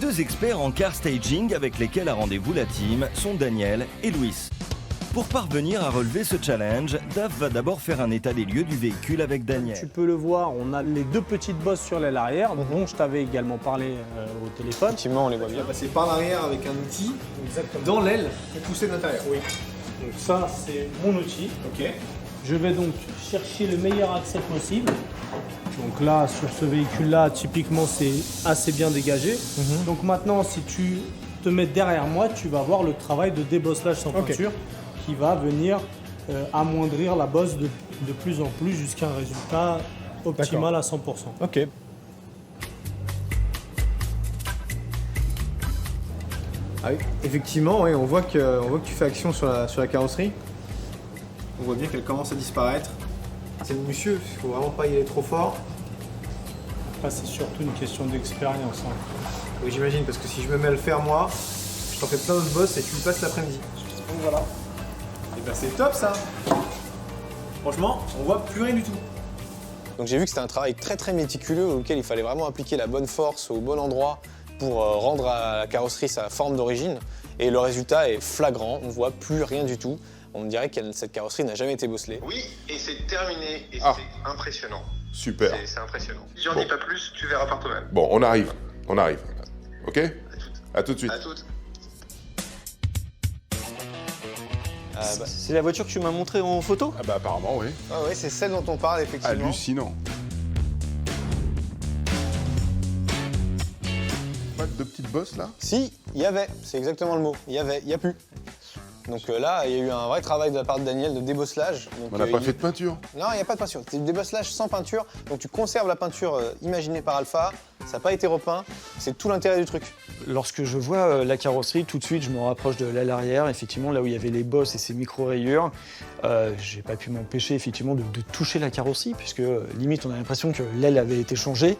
deux experts en car staging avec lesquels a rendez-vous la team sont Daniel et Louis. Pour parvenir à relever ce challenge, Dave va d'abord faire un état des lieux du véhicule avec Daniel. Tu peux le voir, on a les deux petites bosses sur l'aile arrière, dont je t'avais également parlé au téléphone. Effectivement, on les voit bien. Passer par l'arrière avec un outil dans l'aile pour pousser de l'intérieur. Oui. Donc ça, c'est mon outil. Ok. Je vais donc chercher le meilleur accès possible. Donc là, sur ce véhicule-là, typiquement, c'est assez bien dégagé. Donc maintenant, si tu te mets derrière moi, tu vas voir le travail de débosselage sans peinture qui va venir amoindrir la bosse de plus en plus jusqu'à un résultat optimal à 100%. Ok. Ah oui, effectivement, oui, on voit que tu fais action sur la carrosserie. On voit bien qu'elle commence à disparaître. C'est minutieux, il faut vraiment pas y aller trop fort. Après, c'est surtout une question d'expérience. Oui, j'imagine, parce que si je me mets à le faire moi, je t'en fais plein d'autres bosses et tu me passes l'après-midi. Donc voilà. Et ben c'est top ça. Franchement, on voit plus rien du tout. Donc j'ai vu que c'était un travail très méticuleux auquel il fallait vraiment appliquer la bonne force au bon endroit pour rendre à la carrosserie sa forme d'origine. Et le résultat est flagrant, on voit plus rien du tout. On dirait que cette carrosserie n'a jamais été bosselée. Oui, et c'est terminé, et c'est impressionnant. Super. C'est impressionnant. Si j'en dis pas plus, tu verras par toi-même. Bon, on arrive. Ok? À tout de suite. À toutes. C'est la voiture que tu m'as montrée en photo? Ah bah apparemment, oui. Ah ouais, c'est celle dont on parle effectivement. Hallucinant. Pas de petites bosses là? Si, il y avait, c'est exactement le mot. Il y avait, il n'y a plus. Donc là, il y a eu un vrai travail de la part de Daniel de débosselage. Donc, On n'a pas fait de peinture. Non, il n'y a pas de peinture. C'est du débosselage sans peinture. Donc tu conserves la peinture imaginée par Alpha. Ça n'a pas été repeint. C'est tout l'intérêt du truc. Lorsque je vois la carrosserie, tout de suite, je me rapproche de l'aile arrière, effectivement, là où il y avait les bosses et ces micro-rayures. J'ai pas pu m'empêcher, effectivement, de toucher la carrosserie, puisque limite, on a l'impression que l'aile avait été changée.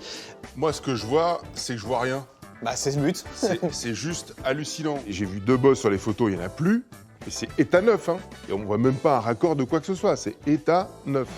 Moi, ce que je vois, c'est que je vois rien. Bah, c'est ce but. C'est juste hallucinant. J'ai vu deux bosses sur les photos, il n'y en a plus. Et c'est état neuf, hein. Et on voit même pas un raccord de quoi que ce soit. C'est état neuf.